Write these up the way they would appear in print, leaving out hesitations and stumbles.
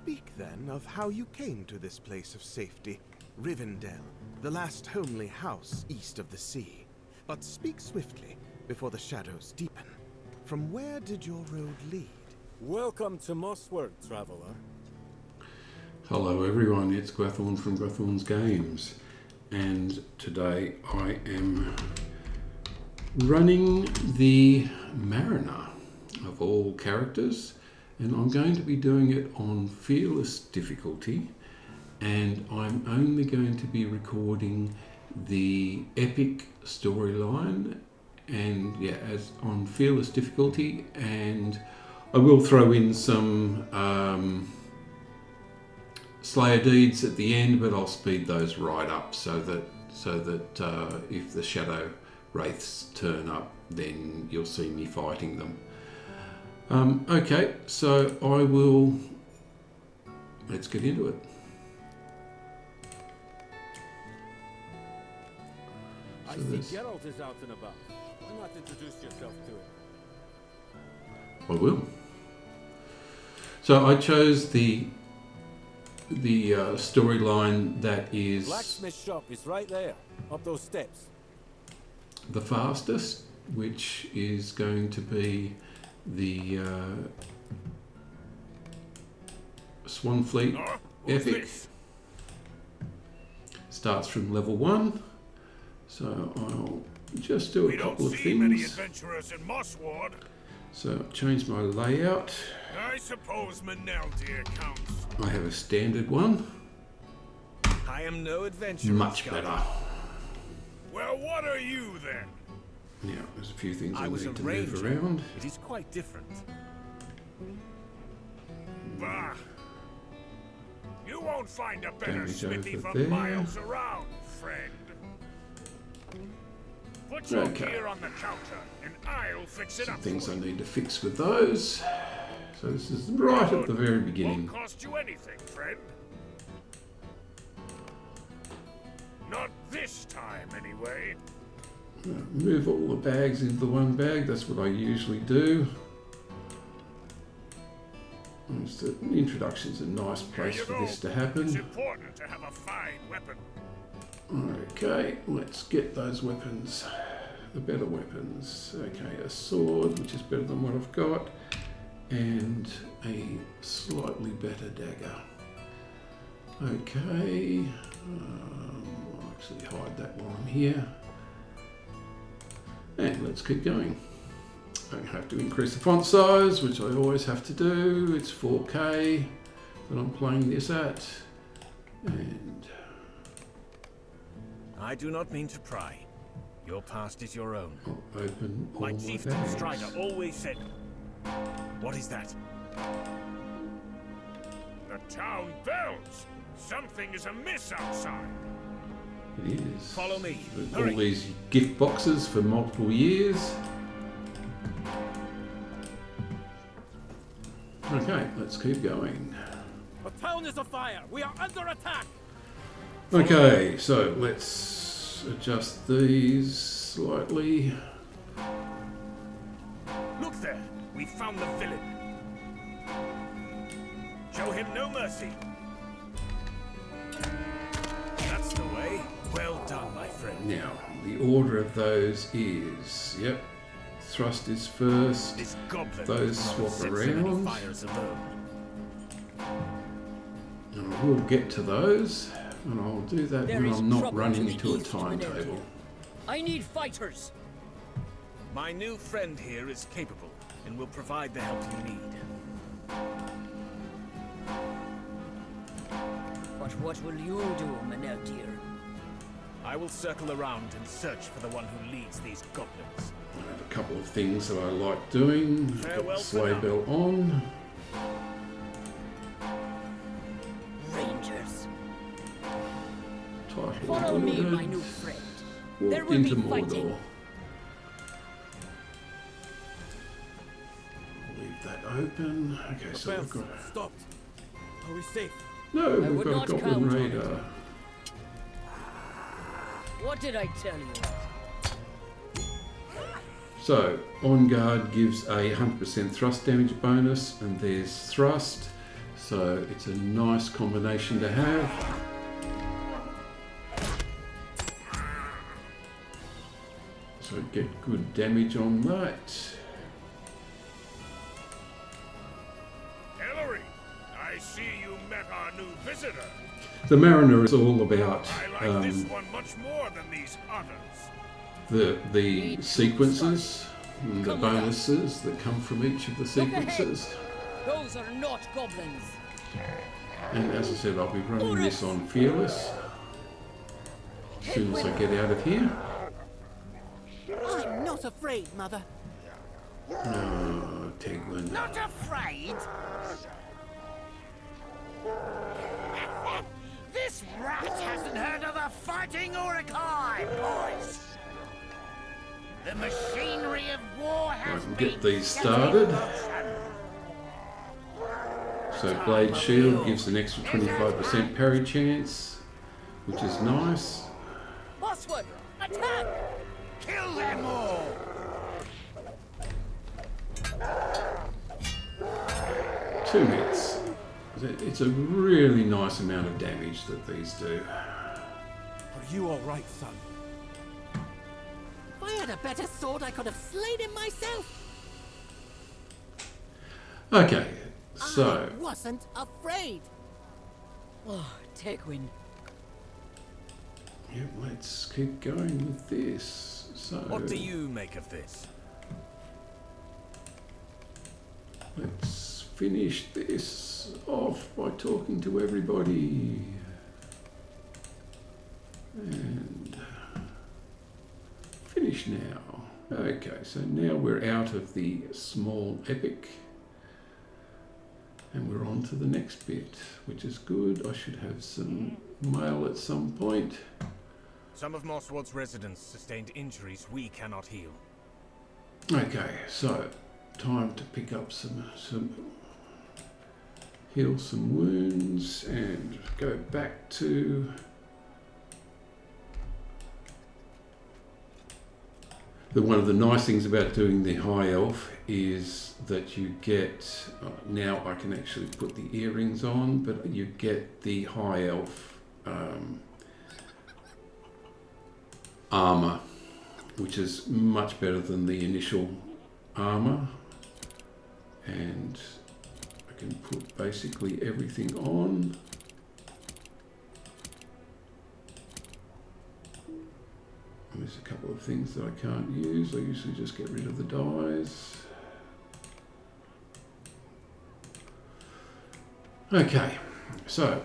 speak then of how you came to this place of safety, Rivendell, the last homely house east of the sea. But speak swiftly, before the shadows deepen. From where did your road lead? Welcome to Mossworth, traveler. Hello everyone, it's Gwathorn from Gwathorn's Games, and today I am running the Mariner of all characters, and I'm going to be doing it on Fearless difficulty, and I'm only going to be recording the epic storyline, and yeah, as on Fearless difficulty, and I will throw in some Slayer deeds at the end, but I'll speed those right up so that if the Shadow Wraiths turn up, then you'll see me fighting them. Okay, so let's get into it. I see Geralt is out and about. Why not introduce yourself to him? I will. So I chose the storyline that is Blacksmith shop is right there, up those steps. the fastest, which is going to be the Swanfleet Epic. Starts from level 1, so I'll just do a couple of things. Many adventurers in Mossworth. So change my layout. I suppose Maneldir counts. I have a standard one. I am no adventurer. Much better. Well, what are you then? Now, there's a few things I was need a to ranger. move around. It is quite different. Bah! You won't find a better Damage smithy over for there. miles around, friend. Put your Okay. gear on the counter, and I'll fix it Some up things for I you. need to fix with those. So this is right at the very beginning. Won't cost you anything, friend. Not this time, anyway. Move all the bags into the one bag. That's what I usually do. The introduction's a nice Here place you for go. this to It's happen. important to have a fine weapon. Okay, let's get those weapons. The better weapons. Okay, a sword, which is better than what I've got, and a slightly better dagger. Okay, I'll actually hide that while I'm here. And let's keep going. I have to increase the font size, which I always have to do. It's 4K that I'm playing this at. And I do not mean to pry. Your past is your own. I'll open all My my chieftain bags. Strider always said... What is that? The town bells! Something is amiss outside. It is. Follow me. With Hurry. all these gift boxes for multiple years. Okay, let's keep going. The town is afire! We are under attack! Okay, so let's adjust these slightly. Look there! We found the villain. Show him no mercy. That's the way. Well done, my friend. Now, the order of those is, yep, thrust is first, This goblin those swap sets so many around, fires alone. and I will get to those, and I'll do that There when is I'm not trouble running to the into a east of timetable. Maneldir. I need fighters. My new friend here is capable and will provide the help you need. But what will you do, Maneldir? I will circle around and search for the one who leads these goblins. I have a couple of things that I like doing. Get Farewell the for sleigh now. bell on. Rangers. Title Follow me, ordered. my new friend. There Walked will be into fighting. Mordor. Leave that open. Okay, so we've got a... Stopped. Are we safe? No, we've would got a not Goblin count on Raider. What did I tell you? So, On Guard gives a 100% thrust damage bonus, and there's thrust. So it's a nice combination to have. So get good damage on that. Ellery, I see you met our new visitor. The Mariner is all about I like this one much more than these others. the sequences and the bonuses that come from each of the sequences. Those are not goblins. And as I said, I'll be running this on Fearless as soon as I get out of here. I'm not afraid, Mother. Oh, Tegwin. Not afraid? This rat hasn't heard of the fighting Urukai, boys. The machinery of war has can been get these set started. in motion. So Blade Shield gives an extra 25% parry chance, which is nice. Bosswood, attack! Kill them all! 2 hits. It's a really nice amount of damage that these do. Are you all right, son? If I had a better sword, I could have slayed him myself. Okay, so I wasn't afraid. Oh, Tegwin. yeah, let's keep going with this. So What do you make of this? let's finish this off by talking to everybody. And finish now. Okay, so now we're out of the small epic. And we're on to the next bit, which is good. I should have some mail at some point. Some of Mosswood's residents sustained injuries we cannot heal. Okay, so time to pick up heal some wounds and go back to one of the nice things about doing the high elf is that you get now I can actually put the earrings on, but you get the high elf armor, which is much better than the initial armor, and I can put basically everything on. And there's a couple of things that I can't use. I usually just get rid of the dyes. Okay, so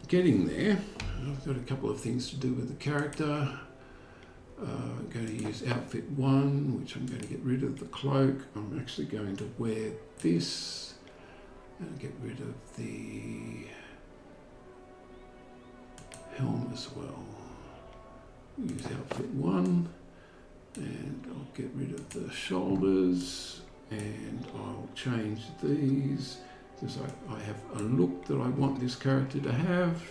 getting there. I've got a couple of things to do with the character. I'm going to use outfit 1, which I'm going to get rid of the cloak. I'm actually going to wear this and get rid of the helm as well. Use outfit 1 and I'll get rid of the shoulders and I'll change these because I have a look that I want this character to have.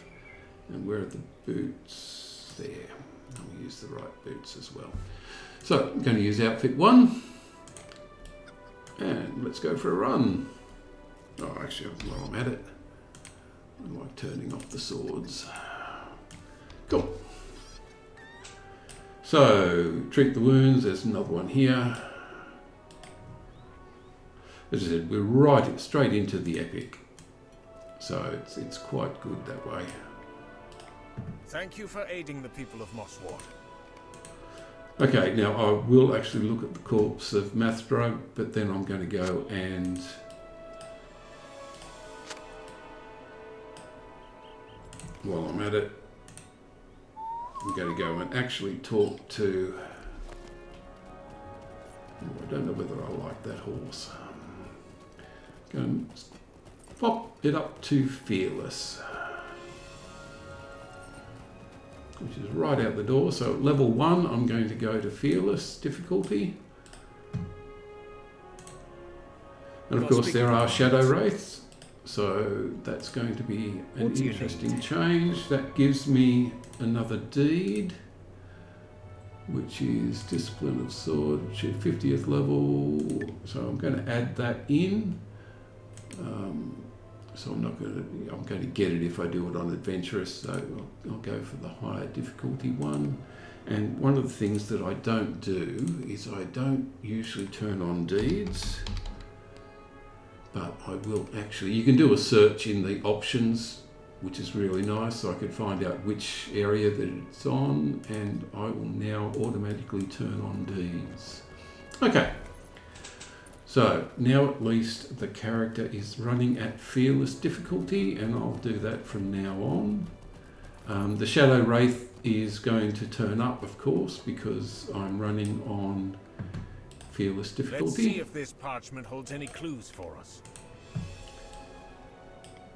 And where are the boots? There. I'll use the right boots as well. So I'm going to use outfit 1 and let's go for a run. Oh, actually, while I'm at it, I like turning off the swords. Cool. So treat the wounds. There's another one here. As I said, we're right straight into the epic, so it's quite good that way. Thank you for aiding the people of Mosswood. Okay, now I will actually look at the corpse of Mathdrug, but then I'm going to go and while I'm at it, I'm going to go and actually talk to. Oh, I don't know whether I like that horse. Go and pop it up to Fearless, which is right out the door. So at level 1, I'm going to go to Fearless difficulty. And of course there are Shadow Wraiths, so that's going to be an interesting change. That gives me another deed, which is Discipline of Sword, 50th level. So I'm going to add that in. So I'm going to get it if I do it on adventurous, so I'll go for the higher difficulty one. And one of the things that I don't do is I don't usually turn on deeds, but I will actually, you can do a search in the options, which is really nice, so I could find out which area that it's on, and I will now automatically turn on deeds. Okay. So now at least the character is running at fearless difficulty, and I'll do that from now on. The Shadow Wraith is going to turn up, of course, because I'm running on fearless difficulty. Let's see if this parchment holds any clues for us.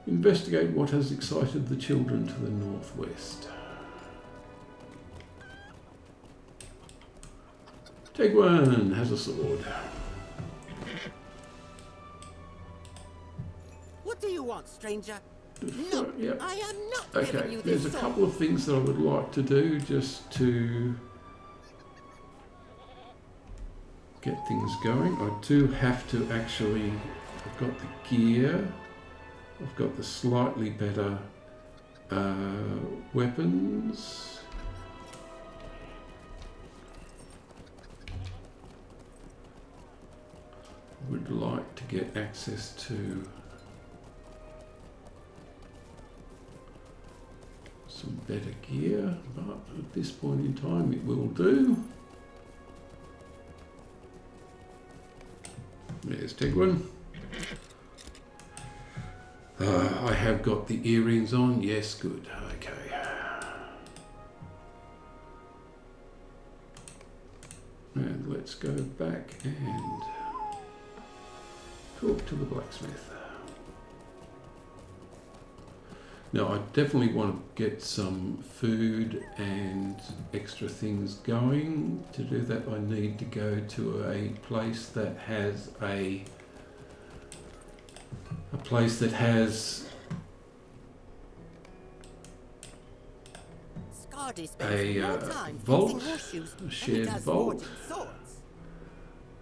Investigate what has excited the children to the northwest. Tegwin has a sword. What do you want, stranger? No, Yep. I am not giving Okay, you there's this a sword. couple of things that I would like to do just to get things going. I do have to actually, I've got the gear, I've got the slightly better weapons. Would like to get access to some better gear, but at this point in time it will do. There's Tegwin. I have got the earrings on. Yes, good. Okay. And let's go back and talk to the blacksmith. Now I definitely want to get some food and extra things going. To do that I need to go to a place that has a Scardy spends more time vault, fixing horseshoes a than he shared does vault. forging swords.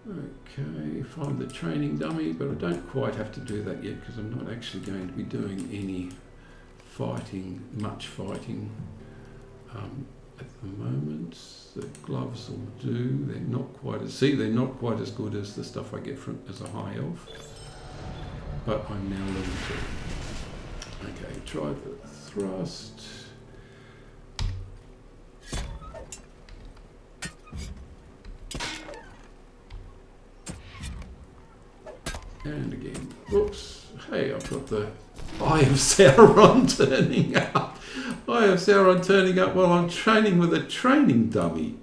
Okay, find the training dummy, but I don't quite have to do that yet because I'm not actually going to be doing any much fighting at the moment. The gloves will do. They're not quite as good as the stuff I get from as a high elf, but I'm now level 2. Okay, try the thrust. And again, whoops, hey, I've got the Eye of Sauron turning up. Eye of Sauron turning up while I'm training with a training dummy.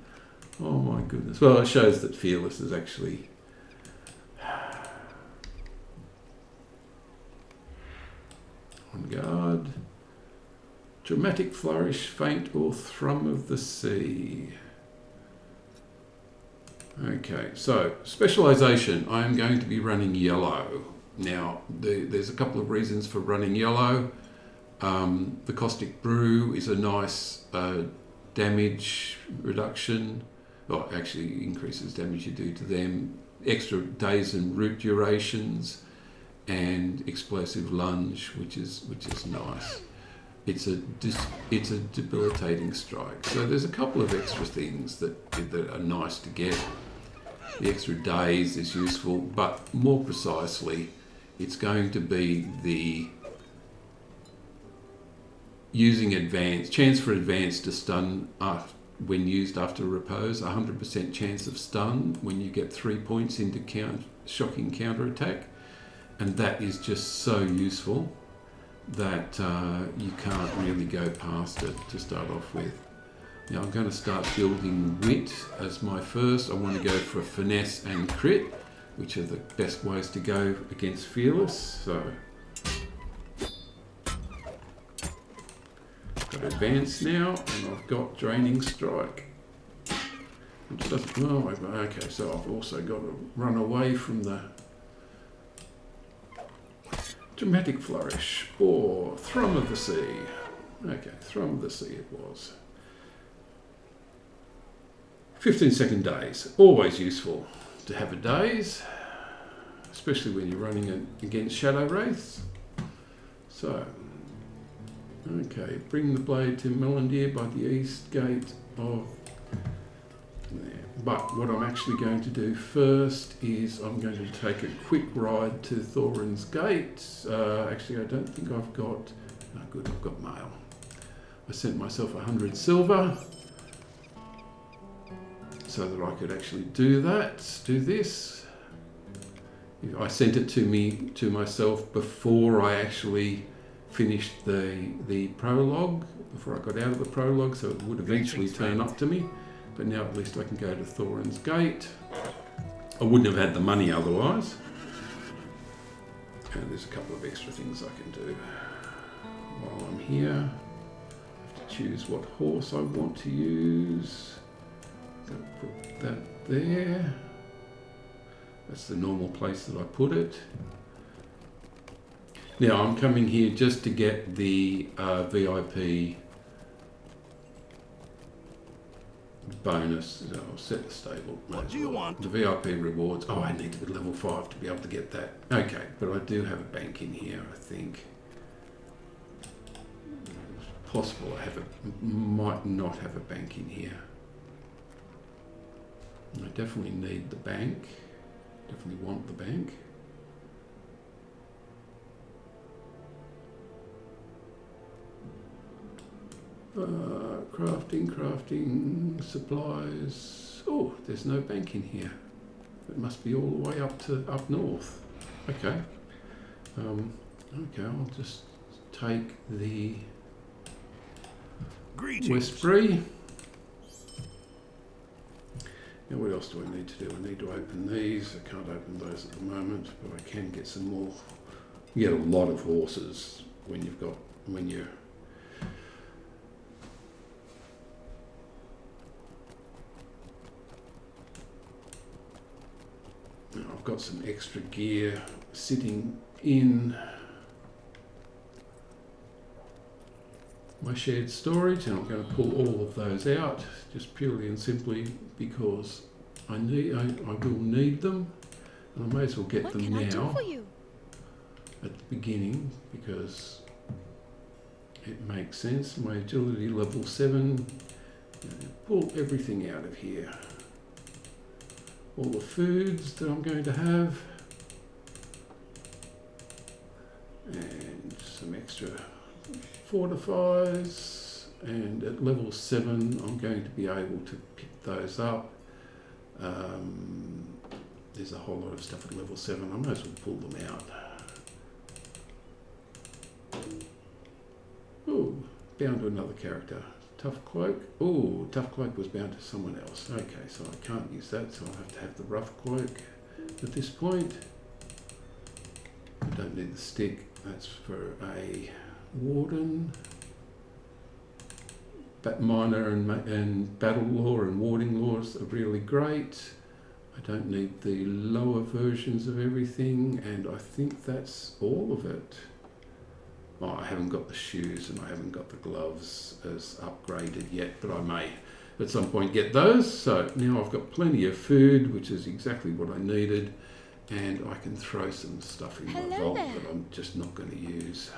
Oh my goodness. Well, it shows that Fearless is actually... on guard. Dramatic flourish, feint, or thrum of the sea. Okay, so specialization. I am going to be running yellow. Now, there's a couple of reasons for running yellow. The Caustic Brew is a nice damage reduction. Well, actually increases damage you do to them. Extra days and route durations, and Explosive Lunge, which is nice. It's a debilitating strike. So there's a couple of extra things that are nice to get. The extra days is useful, but more precisely, it's going to be the using chance for advance to stun when used after repose, 100% chance of stun when you get 3 points into shocking counterattack, and that is just so useful that you can't really go past it to start off with. Now I'm going to start building wit as my first. I want to go for finesse and crit, which are the best ways to go against Fearless. So got advance now, and I've got draining strike. Which doesn't, oh, okay, so I've also got to run away from the dramatic flourish or thrum of the sea. Okay, thrum of the sea it was. 15-second daze, always useful to have a daze, especially when you're running against Shadow Wraiths. So, okay, bring the blade to Melandir by the east gate of there. But what I'm actually going to do first is I'm going to take a quick ride to Thorin's Gate. Actually, I don't think I've got... Oh, good, I've got mail. I sent myself 100 silver so that I could actually do this. I sent it to myself before I actually finished the prologue, before I got out of the prologue, so it would eventually turn up to me. But now at least I can go to Thorin's Gate. I wouldn't have had the money otherwise. And there's a couple of extra things I can do while I'm here. I have to choose what horse I want to use. Gotta put that there. That's the normal place that I put it. Now I'm coming here just to get the VIP bonus. I'll set the stable. What do you want? The VIP rewards. Oh, I need to be level 5 to be able to get that. Okay, but I do have a bank in here, I think. It's possible I might not have a bank in here. I definitely need the bank. Definitely want the bank. Crafting, supplies. Oh, there's no bank in here. It must be all the way up north. Okay. Okay, I'll just take the Westbury. Now what else do I need to do? I need to open these. I can't open those at the moment, but I can get some more. You get a lot of horses when you're I've got some extra gear sitting in my shared storage, and I'm going to pull all of those out just purely and simply because I will need them, and I may as well get them now at the beginning because it makes sense. My agility level 7. Pull everything out of here. All the foods that I'm going to have, and some extra fortifies, and at level 7 I'm going to be able to pick those up. There's a whole lot of stuff at level 7. I might as well pull them out. Oh, bound to another character. Tough Cloak. Oh, Tough Cloak was bound to someone else. Okay, so I can't use that, so I'll have to have the Rough Cloak at this point. I don't need the stick. That's for a Warden. Miner and Battle Law and Warding Laws are really great. I don't need the lower versions of everything, and I think that's all of it. Oh, I haven't got the shoes and I haven't got the gloves as upgraded yet, but I may at some point get those. So now I've got plenty of food, which is exactly what I needed, and I can throw some stuff in my vault that I'm just not going to use.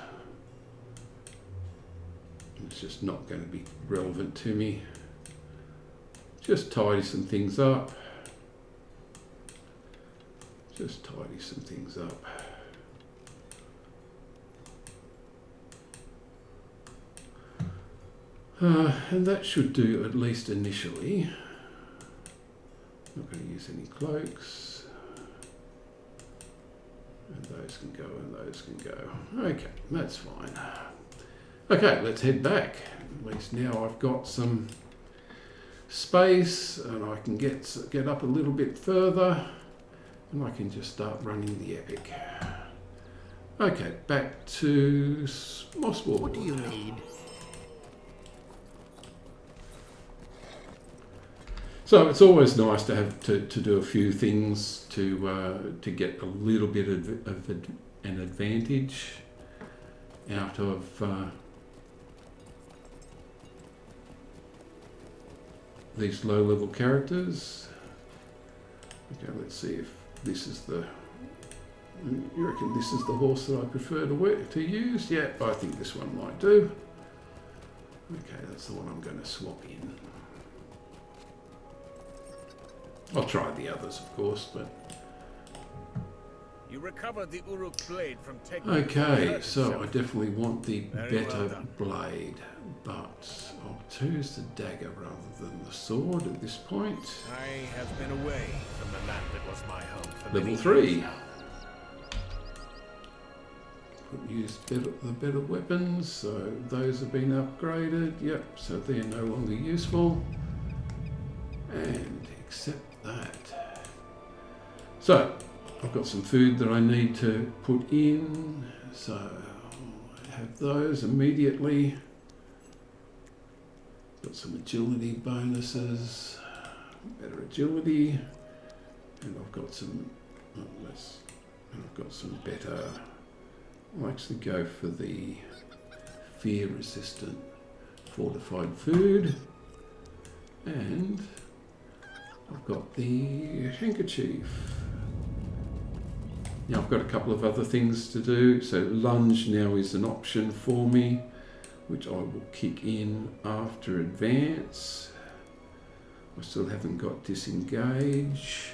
It's just not going to be relevant to me. Just tidy some things up. Just tidy some things up. And that should do at least initially. Not going to use any cloaks. And those can go and those can go. Okay, that's fine. Okay, let's head back. At least now I've got some space and I can get up a little bit further and I can just start running the epic. Okay, back to Mosswall. What do you need? So it's always nice to have to do a few things to get a little bit of an advantage out of these low-level characters. Okay, let's see if this is the You reckon this is the horse that I prefer to use? Yeah, I think this one might do. Okay, that's the one I'm going to swap in. I'll try the others, of course, but... You recovered the Uruk blade from taking. Okay, so I definitely want the Very well better done. blade, but I'll choose the dagger rather than the sword at this point. I have been away from the land that was my home for Level many 3. years now. Use the better weapons, so those have been upgraded. Yep, so they're no longer useful. And accept that. So, I've got some food that I need to put in, so I'll have those immediately. Got some agility bonuses, better agility, and I've got some, better. I'll actually go for the fear resistant fortified food, and I've got the handkerchief. Now I've got a couple of other things to do, so lunge now is an option for me, which I will kick in after advance. I still haven't got disengage,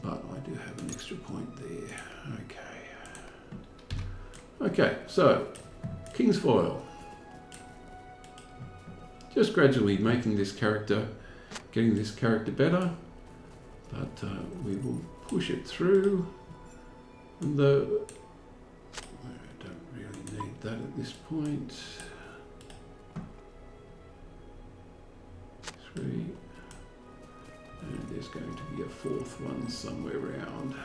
but I do have an extra point there. Okay, so King's Foil. Just gradually making this character, getting this character better, but we will push it through. And though I don't really need that at this point. 3, and there's going to be a 4th one somewhere around.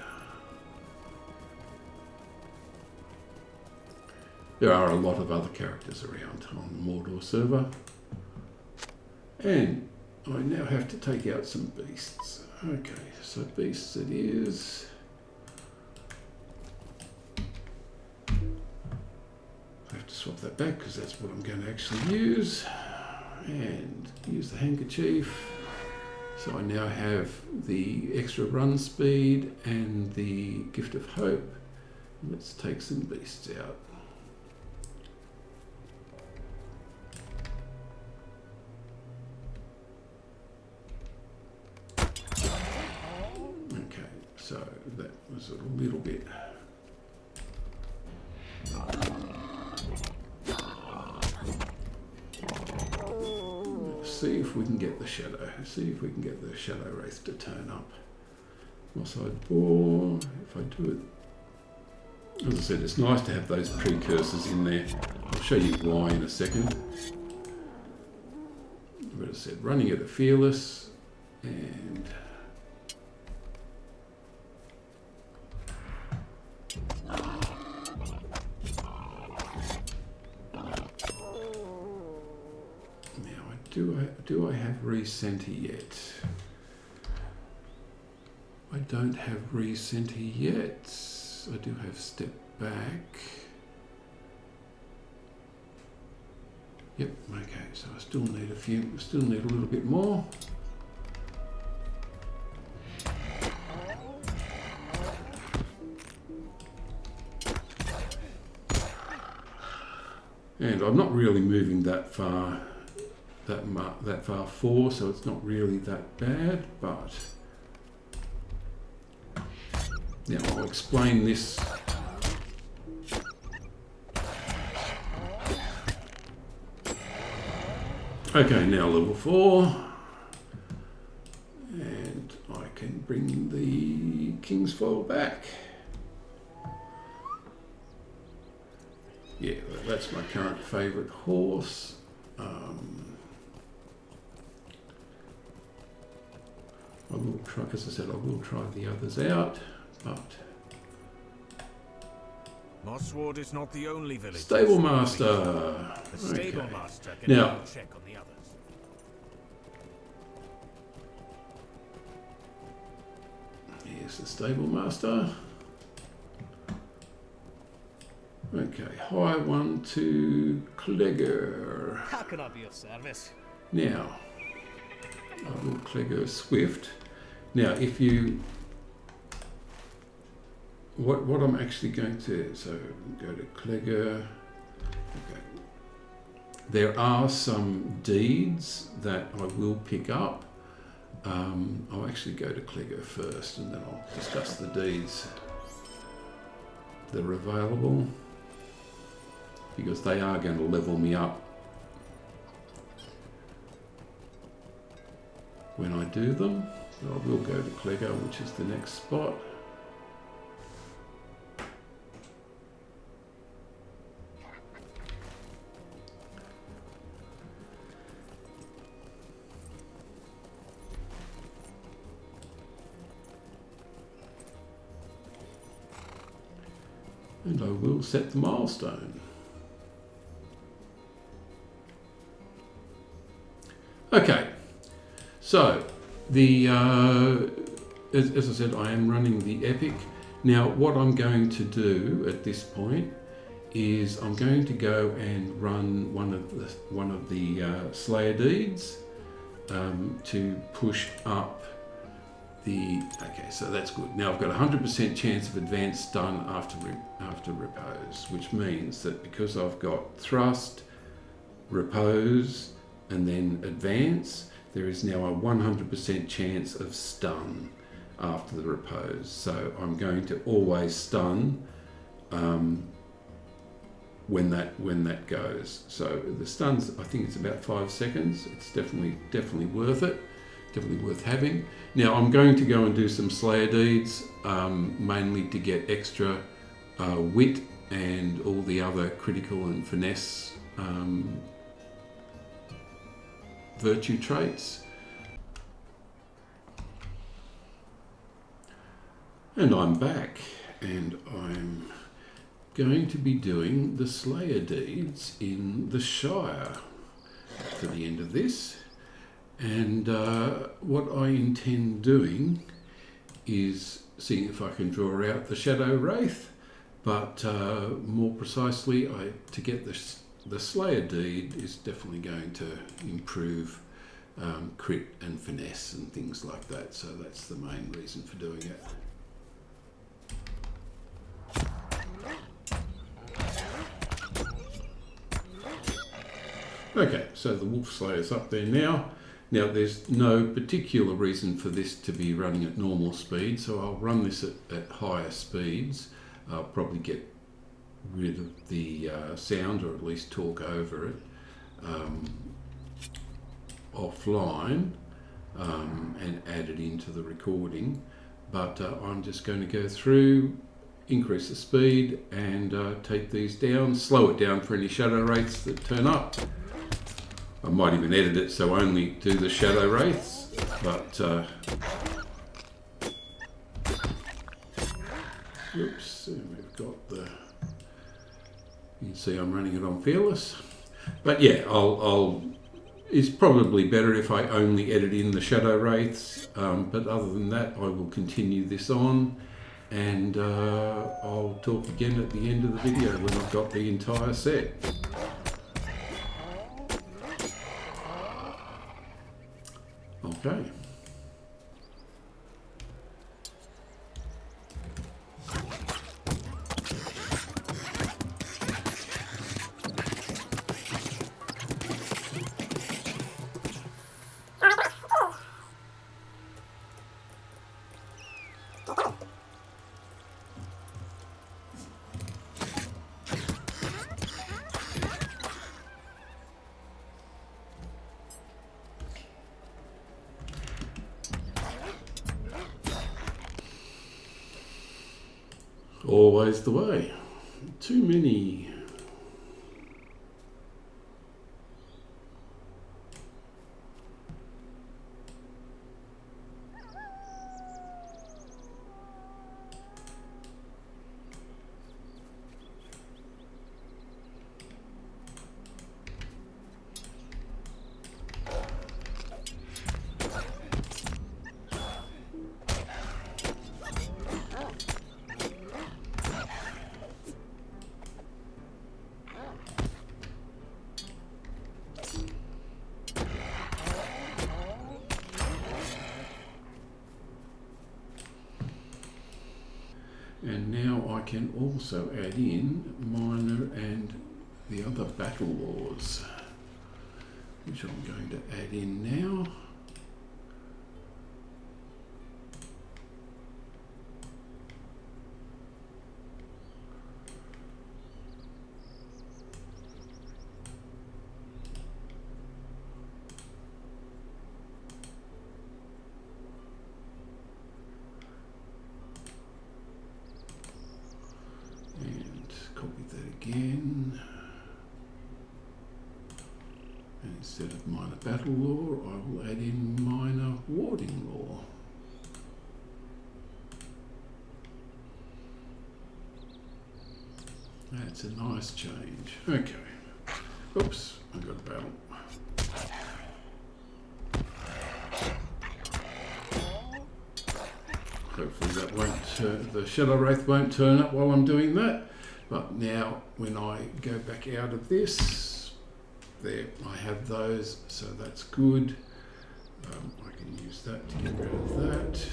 There are a lot of other characters around on the Mordor server. And I now have to take out some beasts. Okay, so beasts it is. I have to swap that back because that's what I'm going to actually use. And use the handkerchief. So I now have the extra run speed and the Gift of Hope. Let's take some beasts out. So that was a little bit. Let's see if we can get the shadow. See if we can get the Shadow Wraith to turn up. Moss-eyed boar. If I do it, as I said, it's nice to have those precursors in there. I'll show you why in a second. But as I said, running at a fearless and. Do I have recenter yet? I don't have recenter yet. I do have step back. Yep, okay, so I still need a little bit more. And I'm not really moving that far. That far forward, so it's not really that bad, but now I'll explain this. Okay, now level 4, and I can bring the King's Foil back. Yeah, that's my current favourite horse. I will try, as I said, I will try the others out, but Mossward is not the only village. Stable Master. The Stable Okay. Master can Now, check on the others. here's the Stable Master. Okay, hire one to Clegger. How can I be of service? Now, I will Clegger Swift. Now, if you what I'm actually going to, so go to Clegger. Okay. There are some deeds that I will pick up. I'll actually go to Clegger first and then I'll discuss the deeds that are available, because they are going to level me up when I do them. But I will go to Clegger, which is the next spot. And I will set the milestone. Okay, so the as I said, I am running the epic. Now, what I'm going to do at this point is I'm going to go and run one of the Slayer deeds to push up the. Okay, so that's good. Now I've got 100% chance of advance done after repose, which means that because I've got thrust, repose, and then advance, there is now a 100% chance of stun after the repose. So I'm going to always stun when that goes. So the stuns, I think it's about 5 seconds. It's definitely worth it. Definitely worth having. Now I'm going to go and do some Slayer deeds, mainly to get extra wit and all the other critical and finesse virtue traits. And I'm back, and I'm going to be doing the Slayer deeds in the Shire to the end of this. And what I intend doing is seeing if I can draw out the Shadow Wraith, but more precisely, to get the Slayer deed is definitely going to improve crit and finesse and things like that. So that's the main reason for doing it. Okay, so the Wolf Slayer's up there now. Now there's no particular reason for this to be running at normal speed, so I'll run this at higher speeds. I'll probably get rid of the sound, or at least talk over it offline and add it into the recording. But I'm just going to go through, increase the speed and take these down, slow it down for any Shadow Wraiths that turn up. I might even edit it so only do the Shadow Wraiths, but oops, we've got the, you can see I'm running it on Fearless. But yeah, it's probably better if I only edit in the Shadow Wraiths, but other than that I will continue this on, and I'll talk again at the end of the video when I've got the entire set. Okay. Always the way. Too many. can also add in minor and the other battle laws, which I'm going to add in now. Copy that again. And instead of minor battle law, I will add in minor warding law. That's a nice change. Okay. Oops, I got a battle. Hopefully that won't, the Shadow Wraith won't turn up while I'm doing that. But now when I go back out of this, there I have those, so that's good. I can use that to get rid of that.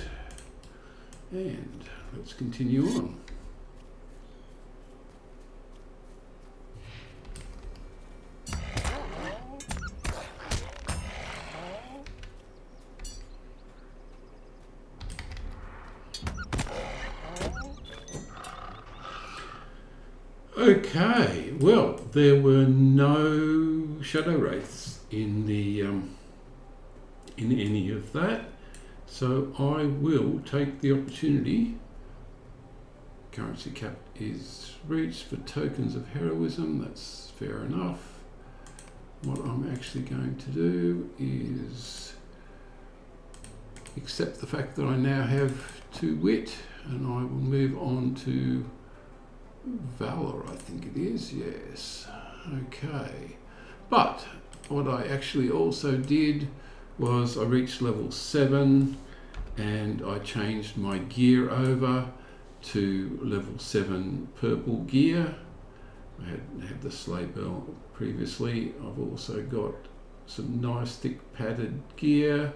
And let's continue on. Okay, well, there were no Shadow Wraiths in the in any of that, so I will take the opportunity. Currency cap is reached for tokens of heroism. That's fair enough. What I'm actually going to do is accept the fact that I now have 2 wit, and I will move on to Valor, I think it is, yes. Okay. But what I actually also did was I reached level 7 and I changed my gear over to level 7 purple gear. I had the sleigh bell previously. I've also got some nice thick padded gear.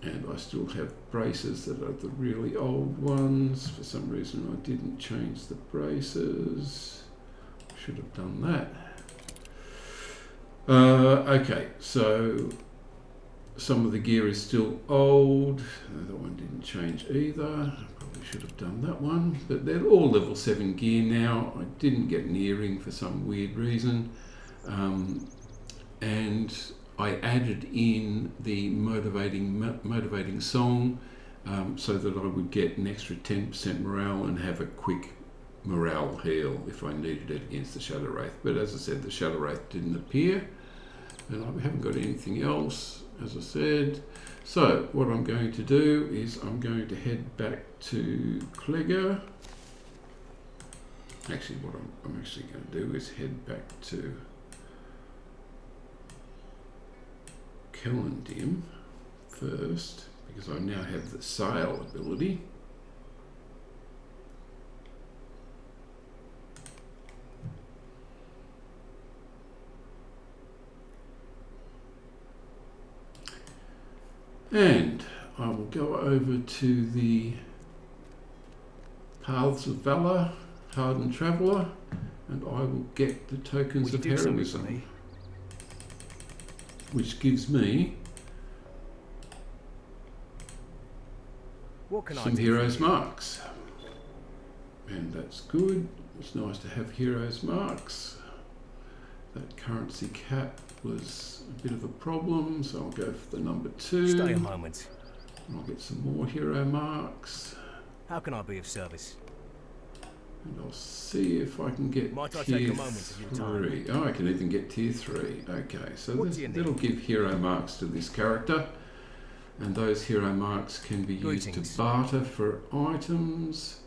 And I still have braces that are the really old ones. For some reason I didn't change the braces. Should have done that. Okay, so some of the gear is still old. That one didn't change either. I probably should have done that one. But they're all level 7 gear now. I didn't get an earring for some weird reason. And I added in the motivating song so that I would get an extra 10% morale and have a quick morale heal if I needed it against the Shadow Wraith. But as I said, the Shadow Wraith didn't appear, and I haven't got anything else, as I said. So what I'm going to do is I'm going to head back to Clegger. Actually, what I'm actually going to do is head back to Compendium first, because I now have the sail ability. And I will go over to the Paths of Valor, Hardened Traveller, and I will get the tokens of heroism, which gives me some heroes marks, and that's good. It's nice to have heroes marks. That currency cap was a bit of a problem, so I'll go for the number 2. Stay a moment. And I'll get some more hero marks. How can I be of service? And I'll see if I can get Might I tier take a moment of your time? 3. Oh, I can even get tier 3. Okay, so that'll give hero marks to this character. And those hero marks can be used to barter for items.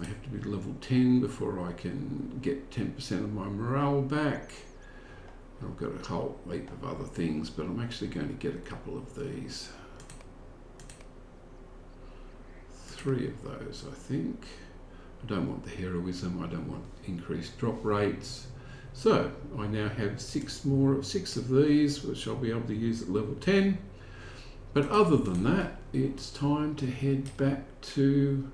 I have to be level 10 before I can get 10% of my morale back. I've got a whole heap of other things, but I'm actually going to get a couple of these. 3 of those, I think. I don't want the heroism, I don't want increased drop rates. So I now have 6 of these, which I'll be able to use at level 10. But other than that, it's time to head back to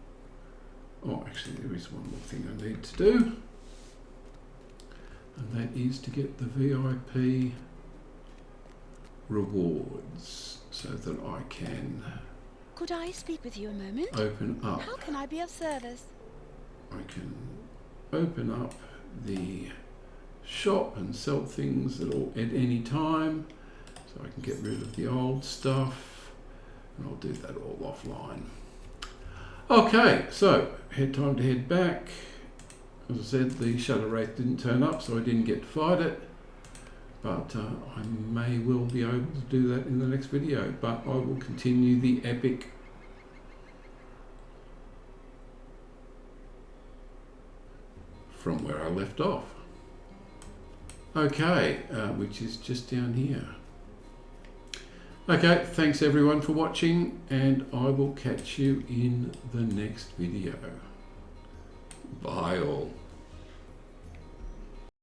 Oh, actually, there is one more thing I need to do, and that is to get the VIP rewards so that I can Could I speak with you a moment? open up. How can I be of service? I can open up the shop and sell things at any time, so I can get rid of the old stuff, and I'll do that all offline. Okay, so time to head back. As I said, the Shadowy Wraith didn't turn up, so I didn't get to fight it, but I may well be able to do that in the next video, but I will continue the epic from where I left off. Okay, which is just down here. Okay, thanks everyone for watching, and I will catch you in the next video. Bye all.